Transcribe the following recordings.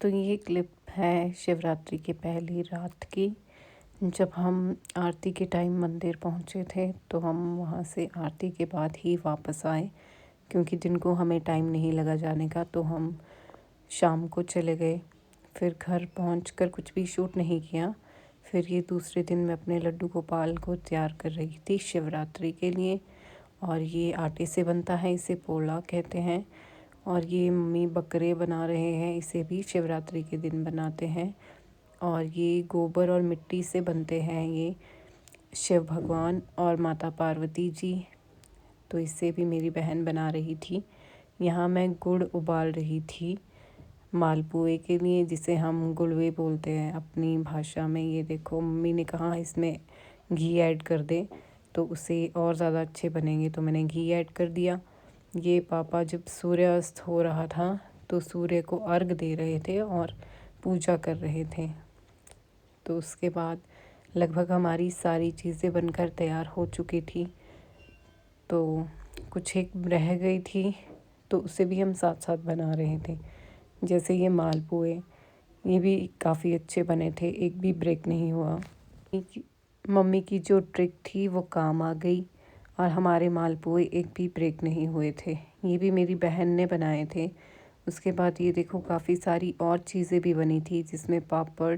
तो ये क्लिप है शिवरात्रि के पहली रात की। जब हम आरती के टाइम मंदिर पहुँचे थे तो हम वहाँ से आरती के बाद ही वापस आए, क्योंकि दिन को हमें टाइम नहीं लगा जाने का, तो हम शाम को चले गए। फिर घर पहुँचकर कुछ भी शूट नहीं किया। फिर ये दूसरे दिन मैं अपने लड्डू गोपाल को तैयार कर रही थी शिवरात्रि के लिए। और ये आटे से बनता है, इसे पोला कहते हैं। और ये मम्मी बकरे बना रहे हैं, इसे भी शिवरात्रि के दिन बनाते हैं। और ये गोबर और मिट्टी से बनते हैं ये शिव भगवान और माता पार्वती जी। तो इसे भी मेरी बहन बना रही थी। यहाँ मैं गुड़ उबाल रही थी मालपुए के लिए, जिसे हम गुड़वे बोलते हैं अपनी भाषा में। ये देखो, मम्मी ने कहा इसमें घी ऐड कर दे तो उसे और ज़्यादा अच्छे बनेंगे, तो मैंने घी ऐड कर दिया। ये पापा जब सूर्यास्त हो रहा था तो सूर्य को अर्घ दे रहे थे और पूजा कर रहे थे। तो उसके बाद लगभग हमारी सारी चीज़ें बनकर तैयार हो चुकी थी। तो कुछ एक रह गई थी तो उसे भी हम साथ साथ बना रहे थे। जैसे ये मालपुए, ये भी काफ़ी अच्छे बने थे, एक भी ब्रेक नहीं हुआ। मम्मी की जो ट्रिक थी वो काम आ गई और हमारे मालपुए एक भी ब्रेक नहीं हुए थे। ये भी मेरी बहन ने बनाए थे। उसके बाद ये देखो, काफ़ी सारी और चीज़ें भी बनी थी, जिसमें पापड़,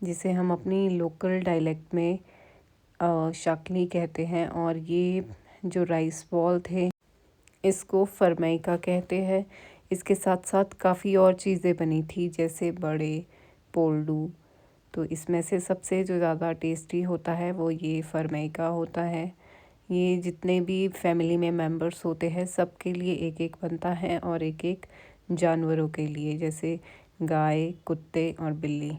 जिसे हम अपनी लोकल डायलेक्ट में शाकली कहते हैं। और ये जो राइस बॉल थे, इसको फरमैका कहते हैं। इसके साथ साथ काफ़ी और चीज़ें बनी थी, जैसे बड़े पोल्डू। तो इसमें से सबसे जो ज़्यादा टेस्टी होता है वो ये फरमैका होता है। ये जितने भी फैमिली में मेंबर्स होते हैं सबके लिए एक एक बनता है, और एक एक जानवरों के लिए, जैसे गाय, कुत्ते और बिल्ली,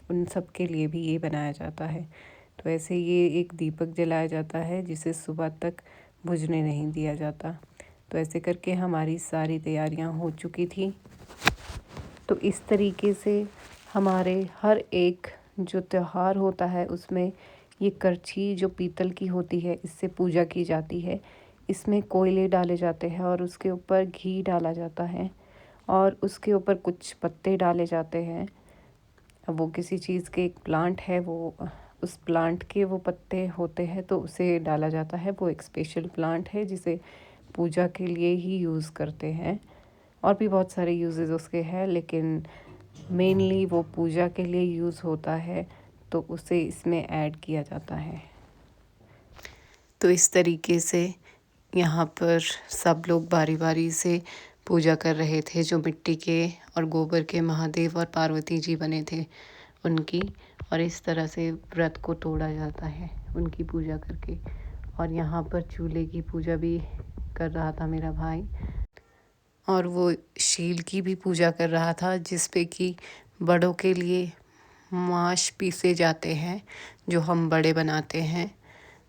उन सब के लिए भी ये बनाया जाता है। तो ऐसे ये एक दीपक जलाया जाता है जिसे सुबह तक बुझने नहीं दिया जाता। तो ऐसे करके हमारी सारी तैयारियां हो चुकी थी। तो इस तरीके से हमारे हर एक जो त्यौहार होता है उसमें ये करछी जो पीतल की होती है, इससे पूजा की जाती है। इसमें कोयले डाले जाते हैं और उसके ऊपर घी डाला जाता है और उसके ऊपर कुछ पत्ते डाले जाते हैं। अब वो किसी चीज़ के एक प्लांट है, वो उस प्लांट के वो पत्ते होते हैं तो उसे डाला जाता है। वो एक स्पेशल प्लांट है जिसे पूजा के लिए ही यूज़ करते हैं। और भी बहुत सारे यूजेस उसके हैं, लेकिन मेनली वो पूजा के लिए यूज़ होता है, तो उसे इसमें ऐड किया जाता है। तो इस तरीके से यहाँ पर सब लोग बारी बारी से पूजा कर रहे थे। जो मिट्टी के और गोबर के महादेव और पार्वती जी बने थे उनकी, और इस तरह से व्रत को तोड़ा जाता है उनकी पूजा करके। और यहाँ पर चूल्हे की पूजा भी कर रहा था मेरा भाई, और वो शील की भी पूजा कर रहा था, जिस पे कि बड़ों के लिए मांस पीसे जाते हैं जो हम बड़े बनाते हैं।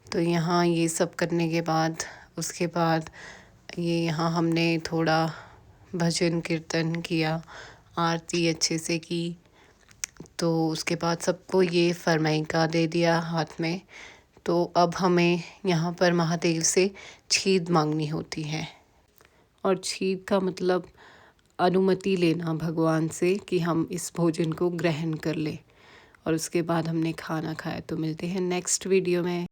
तो यहाँ ये सब करने के बाद उसके बाद ये यहाँ हमने थोड़ा भजन कीर्तन किया, आरती अच्छे से की। तो उसके बाद सबको ये फरमाइका दे दिया हाथ में। तो अब हमें यहाँ पर महादेव से छीद मांगनी होती है, और छीद का मतलब अनुमति लेना भगवान से कि हम इस भोजन को ग्रहण कर लें। और उसके बाद हमने खाना खाया। तो मिलते हैं नेक्स्ट वीडियो में।